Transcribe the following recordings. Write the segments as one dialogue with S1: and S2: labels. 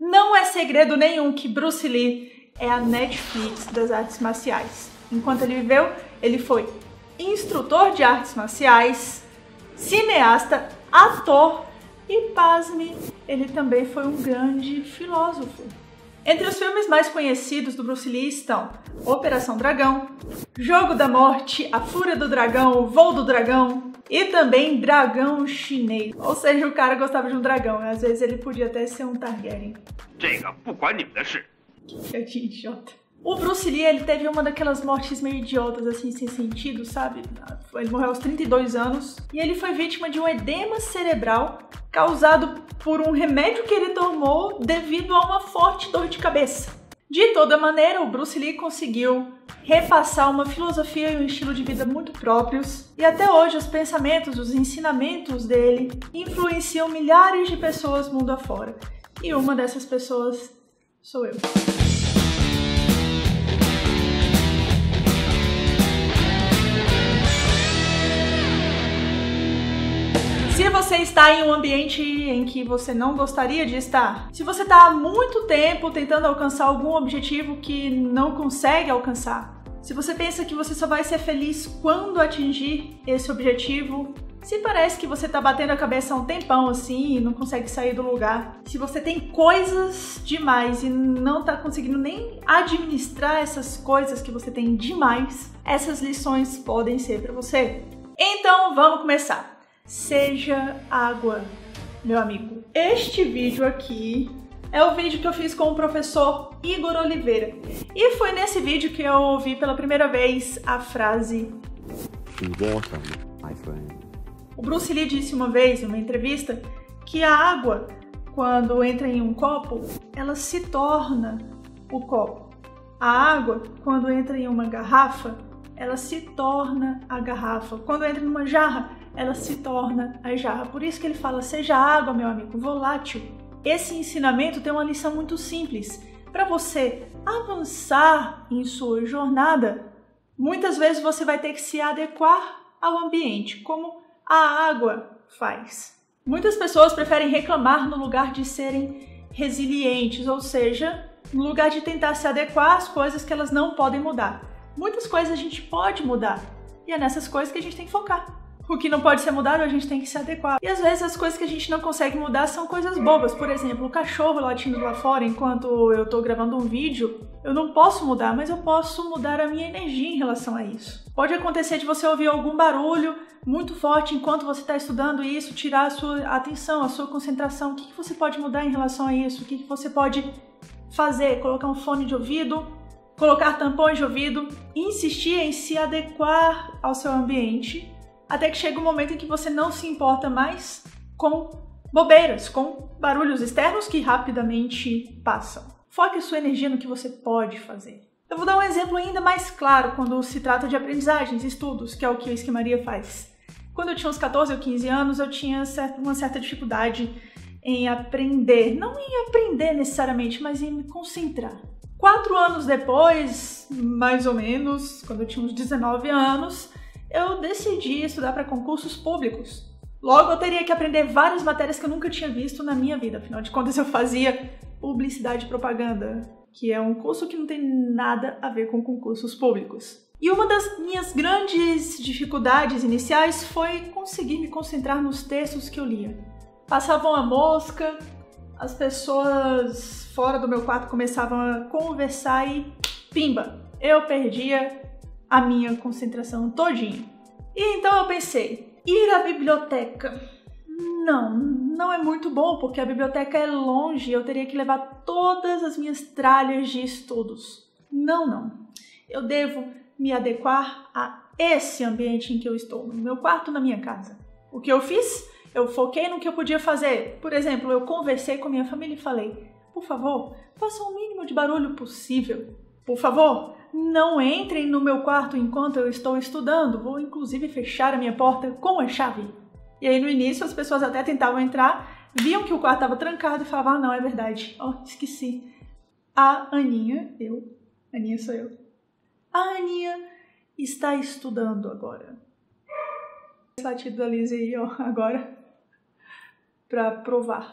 S1: Não é segredo nenhum que Bruce Lee é a Netflix das artes marciais. Enquanto ele viveu, ele foi instrutor de artes marciais, cineasta, ator e, pasme, ele também foi um grande filósofo. Entre os filmes mais conhecidos do Bruce Lee estão Operação Dragão, Jogo da Morte, A Fúria do Dragão, O Voo do Dragão e também Dragão Chinês. Ou seja, o cara gostava de um dragão, às vezes ele podia até ser um Targaryen. Que idiota. O Bruce Lee, ele teve uma daquelas mortes meio idiotas, assim, sem sentido, sabe? Ele morreu aos 32 anos e ele foi vítima de um edema cerebral causado por um remédio que ele tomou devido a uma forte dor de cabeça. De toda maneira, o Bruce Lee conseguiu repassar uma filosofia e um estilo de vida muito próprios e até hoje os pensamentos, os ensinamentos dele influenciam milhares de pessoas mundo afora. E uma dessas pessoas sou eu. Se você está em um ambiente em que você não gostaria de estar, se você está há muito tempo tentando alcançar algum objetivo que não consegue alcançar, se você pensa que você só vai ser feliz quando atingir esse objetivo, se parece que você está batendo a cabeça há um tempão assim e não consegue sair do lugar, se você tem coisas demais e não está conseguindo nem administrar essas coisas que você tem demais, essas lições podem ser para você. Então vamos começar. Seja água, meu amigo. Este vídeo aqui é o vídeo que eu fiz com o professor Igor Oliveira. E foi nesse vídeo que eu ouvi pela primeira vez a frase O Bruce Lee disse uma vez em uma entrevista que a água, quando entra em um copo, ela se torna o copo. A água, quando entra em uma garrafa, ela se torna a garrafa. Quando entra numa jarra, ela se torna a jarra. Por isso que ele fala, seja água, meu amigo, volátil. Esse ensinamento tem uma lição muito simples. Para você avançar em sua jornada, muitas vezes você vai ter que se adequar ao ambiente, como a água faz. Muitas pessoas preferem reclamar no lugar de serem resilientes, ou seja, no lugar de tentar se adequar às coisas que elas não podem mudar. Muitas coisas a gente pode mudar, e é nessas coisas que a gente tem que focar. O que não pode ser mudado, a gente tem que se adequar. E às vezes as coisas que a gente não consegue mudar são coisas bobas. Por exemplo, o cachorro latindo lá fora enquanto eu tô gravando um vídeo, eu não posso mudar, mas eu posso mudar a minha energia em relação a isso. Pode acontecer de você ouvir algum barulho muito forte enquanto você está estudando e isso tirar a sua atenção, a sua concentração. O que você pode mudar em relação a isso? O que você pode fazer? Colocar um fone de ouvido? Colocar tampões de ouvido? Insistir em se adequar ao seu ambiente até que chega um momento em que você não se importa mais com bobeiras, com barulhos externos que rapidamente passam. Foque a sua energia no que você pode fazer. Eu vou dar um exemplo ainda mais claro quando se trata de aprendizagens, estudos, que é o que a Esquimaria faz. Quando eu tinha uns 14 ou 15 anos, eu tinha uma certa dificuldade em aprender. Não em aprender necessariamente, mas em me concentrar. 4 anos depois, mais ou menos, quando eu tinha uns 19 anos, eu decidi estudar para concursos públicos. Logo, eu teria que aprender várias matérias que eu nunca tinha visto na minha vida. Afinal de contas, eu fazia publicidade e propaganda, que é um curso que não tem nada a ver com concursos públicos. E uma das minhas grandes dificuldades iniciais foi conseguir me concentrar nos textos que eu lia. Passava uma mosca, as pessoas fora do meu quarto começavam a conversar e pimba, eu perdia a minha concentração todinha. E então eu pensei, ir à biblioteca? Não é muito bom, porque a biblioteca é longe e eu teria que levar todas as minhas tralhas de estudos. Não. Eu devo me adequar a esse ambiente em que eu estou, no meu quarto, na minha casa. O que eu fiz? Eu foquei no que eu podia fazer. Por exemplo, eu conversei com minha família e falei, por favor, faça o mínimo de barulho possível. Por favor, não entrem no meu quarto enquanto eu estou estudando. Vou, inclusive, fechar a minha porta com a chave. E aí, no início, as pessoas até tentavam entrar, viam que o quarto estava trancado e falavam, não, é verdade. Esqueci. A Aninha, Aninha sou eu. A Aninha está estudando agora. Esse latido da Liz aí, agora, pra provar.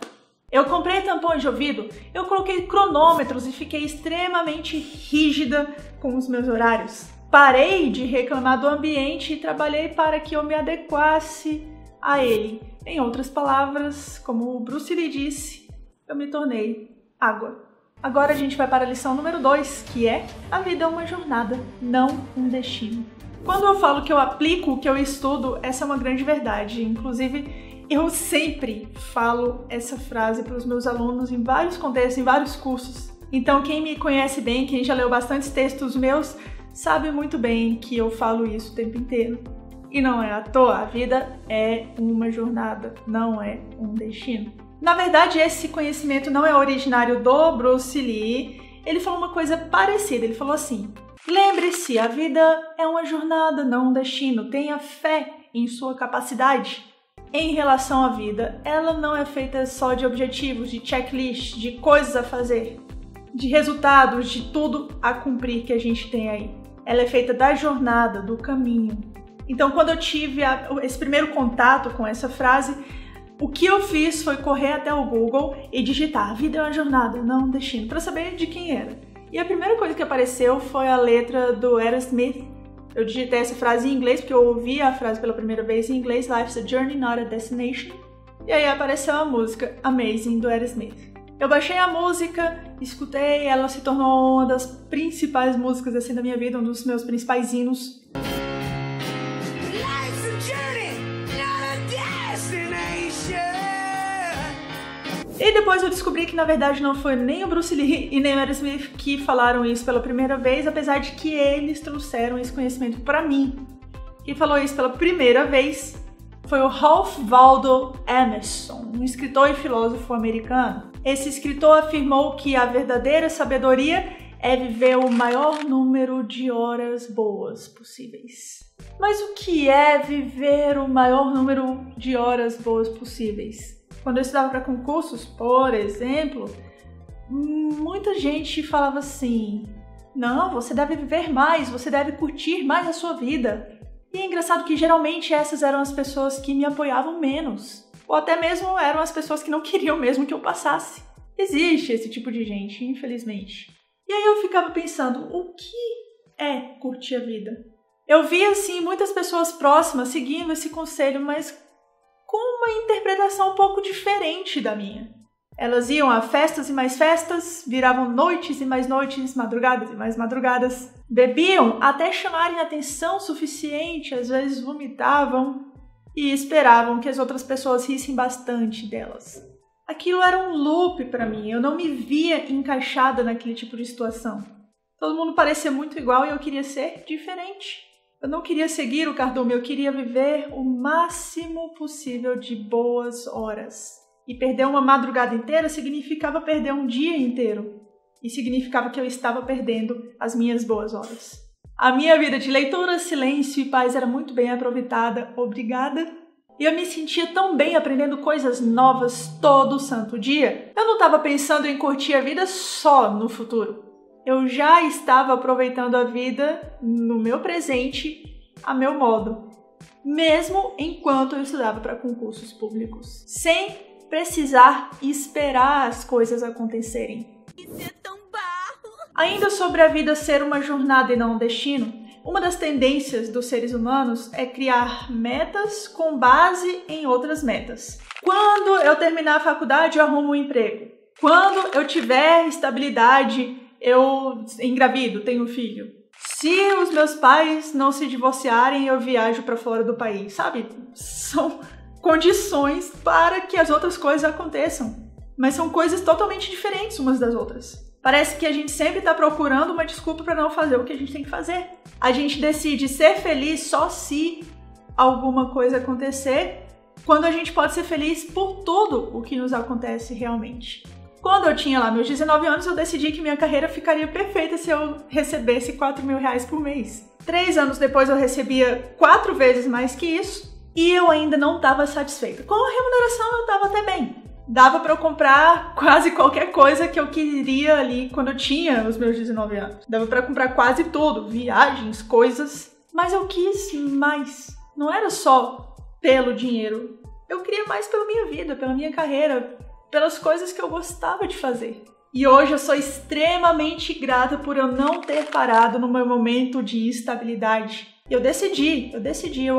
S1: Eu comprei tampões de ouvido, eu coloquei cronômetros e fiquei extremamente rígida com os meus horários. Parei de reclamar do ambiente e trabalhei para que eu me adequasse a ele. Em outras palavras, como o Bruce Lee disse, eu me tornei água. Agora a gente vai para a lição número 2, que é: a vida é uma jornada, não um destino. Quando eu falo que eu aplico o que eu estudo, essa é uma grande verdade. Inclusive, eu sempre falo essa frase para os meus alunos em vários contextos, em vários cursos. Então, quem me conhece bem, quem já leu bastantes textos meus, sabe muito bem que eu falo isso o tempo inteiro. E não é à toa, a vida é uma jornada, não é um destino. Na verdade, esse conhecimento não é originário do Bruce Lee. Ele falou uma coisa parecida, ele falou assim: lembre-se, a vida é uma jornada, não um destino. Tenha fé em sua capacidade. Em relação à vida, ela não é feita só de objetivos, de checklist, de coisas a fazer, de resultados, de tudo a cumprir que a gente tem aí. Ela é feita da jornada, do caminho. Então, quando eu tive esse primeiro contato com essa frase, o que eu fiz foi correr até o Google e digitar: a vida é uma jornada, não um destino, para saber de quem era. E a primeira coisa que apareceu foi a letra do Aerosmith. Eu digitei essa frase em inglês, porque eu ouvi a frase pela primeira vez em inglês: Life's a journey, not a destination. E aí apareceu a música Amazing, do Aerosmith. Eu baixei a música, escutei, ela se tornou uma das principais músicas assim da minha vida, um dos meus principais hinos. E depois eu descobri que na verdade não foi nem o Bruce Lee e nem o Aerosmith que falaram isso pela primeira vez, apesar de que eles trouxeram esse conhecimento para mim. Quem falou isso pela primeira vez foi o Ralph Waldo Emerson, um escritor e filósofo americano. Esse escritor afirmou que a verdadeira sabedoria é viver o maior número de horas boas possíveis. Mas o que é viver o maior número de horas boas possíveis? Quando eu estudava para concursos, por exemplo, muita gente falava assim: não, você deve viver mais, você deve curtir mais a sua vida. E é engraçado que geralmente essas eram as pessoas que me apoiavam menos. Ou até mesmo eram as pessoas que não queriam mesmo que eu passasse. Existe esse tipo de gente, infelizmente. E aí eu ficava pensando: o que é curtir a vida? Eu via, assim, muitas pessoas próximas seguindo esse conselho, mas com uma interpretação um pouco diferente da minha. Elas iam a festas e mais festas, viravam noites e mais noites, madrugadas e mais madrugadas, bebiam até chamarem atenção suficiente, às vezes vomitavam e esperavam que as outras pessoas rissem bastante delas. Aquilo era um loop para mim, eu não me via encaixada naquele tipo de situação. Todo mundo parecia muito igual e eu queria ser diferente. Eu não queria seguir o cardume, eu queria viver o máximo possível de boas horas. E perder uma madrugada inteira significava perder um dia inteiro. E significava que eu estava perdendo as minhas boas horas. A minha vida de leitura, silêncio e paz era muito bem aproveitada, obrigada. E eu me sentia tão bem aprendendo coisas novas todo santo dia. Eu não estava pensando em curtir a vida só no futuro. Eu já estava aproveitando a vida no meu presente, a meu modo, mesmo enquanto eu estudava para concursos públicos, sem precisar esperar as coisas acontecerem. Isso é tão barro! Ainda sobre a vida ser uma jornada e não um destino, uma das tendências dos seres humanos é criar metas com base em outras metas. Quando eu terminar a faculdade, eu arrumo um emprego. Quando eu tiver estabilidade, eu engravido, tenho um filho. Se os meus pais não se divorciarem, eu viajo para fora do país, sabe? São condições para que as outras coisas aconteçam. Mas são coisas totalmente diferentes umas das outras. Parece que a gente sempre está procurando uma desculpa para não fazer o que a gente tem que fazer. A gente decide ser feliz só se alguma coisa acontecer, quando a gente pode ser feliz por tudo o que nos acontece realmente. Quando eu tinha lá meus 19 anos, eu decidi que minha carreira ficaria perfeita se eu recebesse R$4.000 por mês. 3 anos depois eu recebia 4 vezes mais que isso e eu ainda não estava satisfeita. Com a remuneração eu estava até bem. Dava para eu comprar quase qualquer coisa que eu queria ali quando eu tinha os meus 19 anos. Dava para comprar quase tudo, viagens, coisas. Mas eu quis mais. Não era só pelo dinheiro. Eu queria mais pela minha vida, pela minha carreira, pelas coisas que eu gostava de fazer. E hoje eu sou extremamente grata por eu não ter parado no meu momento de instabilidade. Eu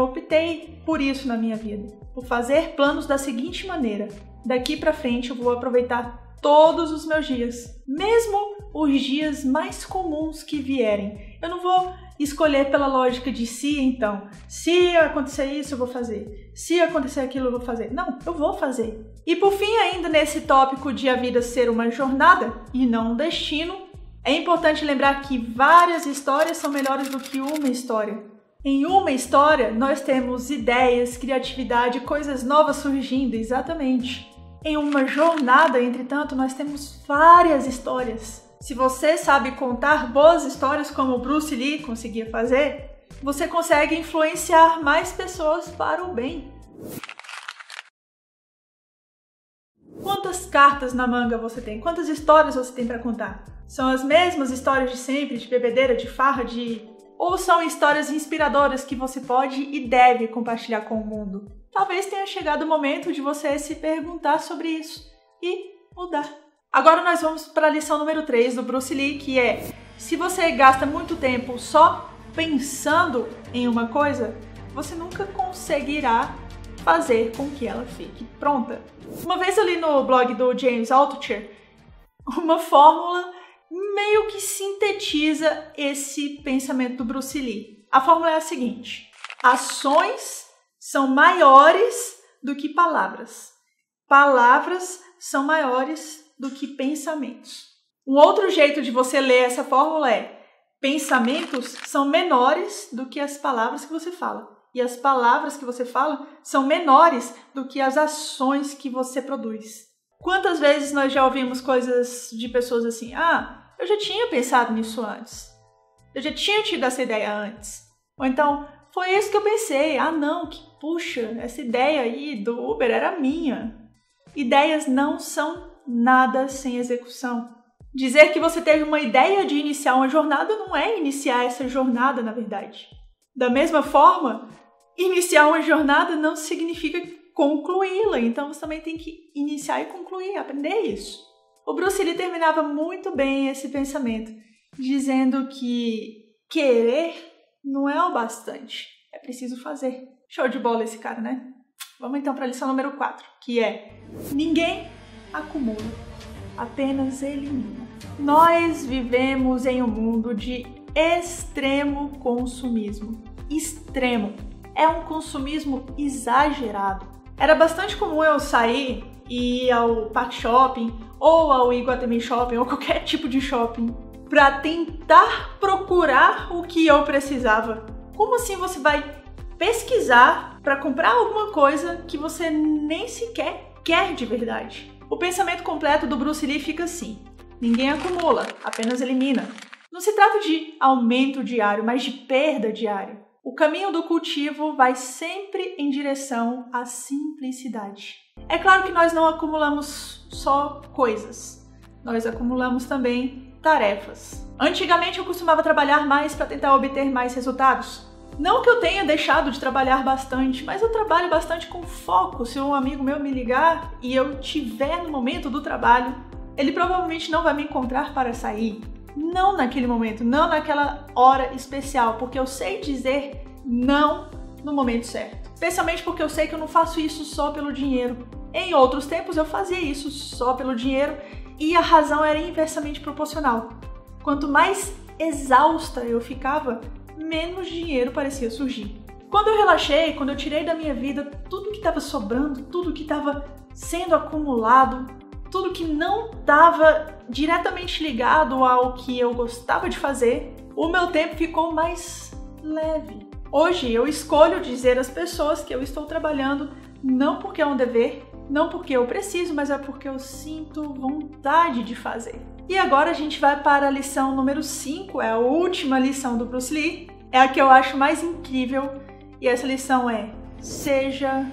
S1: optei por isso na minha vida. Por fazer planos da seguinte maneira: daqui pra frente eu vou aproveitar todos os meus dias, mesmo os dias mais comuns que vierem. Eu não vou escolher pela lógica de então. Se acontecer isso, eu vou fazer. Se acontecer aquilo, eu vou fazer. Não, eu vou fazer. E por fim, ainda nesse tópico de a vida ser uma jornada e não um destino, é importante lembrar que várias histórias são melhores do que uma história. Em uma história, nós temos ideias, criatividade, coisas novas surgindo, exatamente. Em uma jornada, entretanto, nós temos várias histórias. Se você sabe contar boas histórias como o Bruce Lee conseguia fazer, você consegue influenciar mais pessoas para o bem. Quantas cartas na manga você tem? Quantas histórias você tem para contar? São as mesmas histórias de sempre, de bebedeira, de farra, ou são histórias inspiradoras que você pode e deve compartilhar com o mundo? Talvez tenha chegado o momento de você se perguntar sobre isso e mudar. Agora nós vamos para a lição número 3 do Bruce Lee, que é: se você gasta muito tempo só pensando em uma coisa, você nunca conseguirá fazer com que ela fique pronta. Uma vez eu li no blog do James Altucher uma fórmula meio que sintetiza esse pensamento do Bruce Lee. A fórmula é a seguinte: ações são maiores do que palavras. Palavras são maiores do que pensamentos. Um outro jeito de você ler essa fórmula é: pensamentos são menores do que as palavras que você fala. E as palavras que você fala são menores do que as ações que você produz. Quantas vezes nós já ouvimos coisas de pessoas assim: eu já tinha pensado nisso antes. Eu já tinha tido essa ideia antes. Ou então, foi isso que eu pensei. Puxa, essa ideia aí do Uber era minha. Ideias não são nada sem execução. Dizer que você teve uma ideia de iniciar uma jornada não é iniciar essa jornada, na verdade. Da mesma forma, iniciar uma jornada não significa concluí-la. Então você também tem que iniciar e concluir, aprender isso. O Bruce Lee terminava muito bem esse pensamento, dizendo que querer não é o bastante, é preciso fazer. Show de bola esse cara, né? Vamos então para a lição número 4, que é: ninguém acumula, apenas elimina. Nós vivemos em um mundo de extremo consumismo. Extremo. É um consumismo exagerado. Era bastante comum eu sair e ir ao Park Shopping ou ao Iguatemi Shopping ou qualquer tipo de shopping para tentar procurar o que eu precisava. Como assim você vai pesquisar para comprar alguma coisa que você nem sequer quer de verdade? O pensamento completo do Bruce Lee fica assim: ninguém acumula, apenas elimina. Não se trata de aumento diário, mas de perda diária. O caminho do cultivo vai sempre em direção à simplicidade. É claro que nós não acumulamos só coisas, nós acumulamos também tarefas. Antigamente eu costumava trabalhar mais para tentar obter mais resultados. Não que eu tenha deixado de trabalhar bastante, mas eu trabalho bastante com foco. Se um amigo meu me ligar e eu estiver no momento do trabalho, ele provavelmente não vai me encontrar para sair. Não naquele momento, não naquela hora especial, porque eu sei dizer não no momento certo. Especialmente porque eu sei que eu não faço isso só pelo dinheiro. Em outros tempos eu fazia isso só pelo dinheiro e a razão era inversamente proporcional. Quanto mais exausta eu ficava, menos dinheiro parecia surgir. Quando eu relaxei, quando eu tirei da minha vida tudo que estava sobrando, tudo que estava sendo acumulado, tudo que não estava diretamente ligado ao que eu gostava de fazer, o meu tempo ficou mais leve. Hoje eu escolho dizer às pessoas que eu estou trabalhando não porque é um dever, não porque eu preciso, mas é porque eu sinto vontade de fazer. E agora a gente vai para a lição número 5, é a última lição do Bruce Lee, é a que eu acho mais incrível, e essa lição é: seja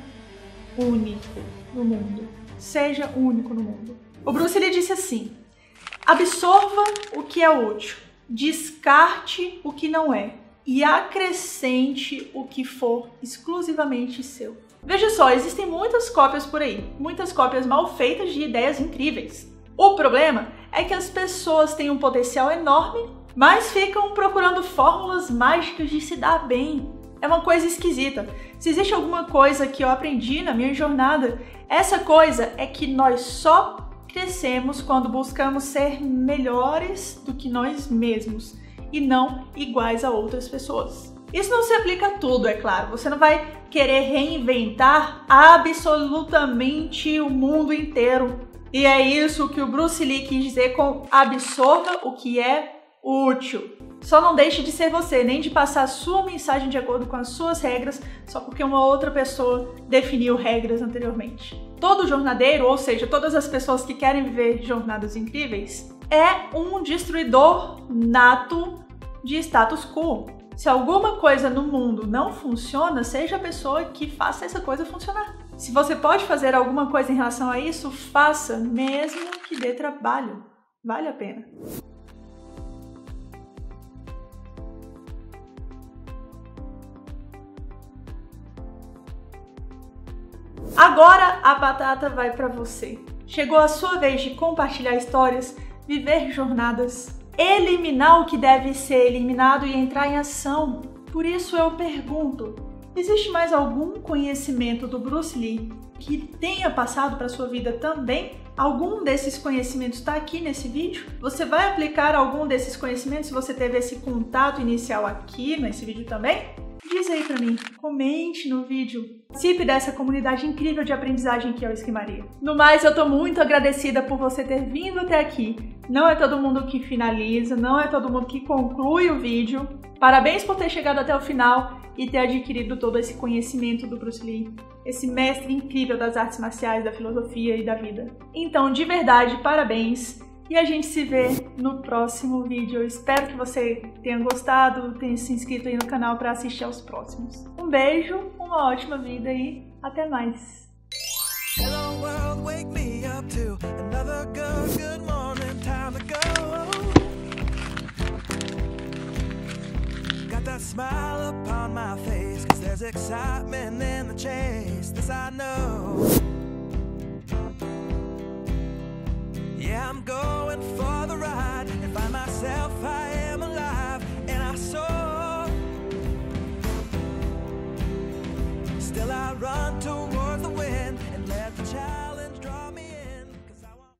S1: único no mundo. Seja único no mundo. O Bruce Lee disse assim: absorva o que é útil, descarte o que não é e acrescente o que for exclusivamente seu. Veja só, existem muitas cópias por aí, muitas cópias mal feitas de ideias incríveis. O problema é que as pessoas têm um potencial enorme, mas ficam procurando fórmulas mágicas de se dar bem. É uma coisa esquisita. Se existe alguma coisa que eu aprendi na minha jornada, essa coisa é que nós só crescemos quando buscamos ser melhores do que nós mesmos e não iguais a outras pessoas. Isso não se aplica a tudo, é claro. Você não vai querer reinventar absolutamente o mundo inteiro. E é isso que o Bruce Lee quis dizer com absorva o que é útil. Só não deixe de ser você, nem de passar a sua mensagem de acordo com as suas regras, só porque uma outra pessoa definiu regras anteriormente. Todo jornadeiro, ou seja, todas as pessoas que querem viver jornadas incríveis, é um destruidor nato de status quo. Se alguma coisa no mundo não funciona, seja a pessoa que faça essa coisa funcionar. Se você pode fazer alguma coisa em relação a isso, faça, mesmo que dê trabalho. Vale a pena. Agora a batata vai para você. Chegou a sua vez de compartilhar histórias, viver jornadas, eliminar o que deve ser eliminado e entrar em ação. Por isso eu pergunto, existe mais algum conhecimento do Bruce Lee que tenha passado para sua vida também? Algum desses conhecimentos está aqui nesse vídeo? Você vai aplicar algum desses conhecimentos se você teve esse contato inicial aqui nesse vídeo também? Diz aí pra mim, comente no vídeo. Participe dessa comunidade incrível de aprendizagem que é o Esquimaria. No mais, eu tô muito agradecida por você ter vindo até aqui. Não é todo mundo que finaliza, não é todo mundo que conclui o vídeo. Parabéns por ter chegado até o final e ter adquirido todo esse conhecimento do Bruce Lee, esse mestre incrível das artes marciais, da filosofia e da vida. Então, de verdade, parabéns! E a gente se vê no próximo vídeo. Eu espero que você tenha gostado, tenha se inscrito aí no canal para assistir aos próximos. Um beijo, uma ótima vida e até mais!
S2: Hello world, wake me up to another good morning, time to go. Got that smile upon my face, 'cause there's excitement in the chase, this I know. Yeah, I'm going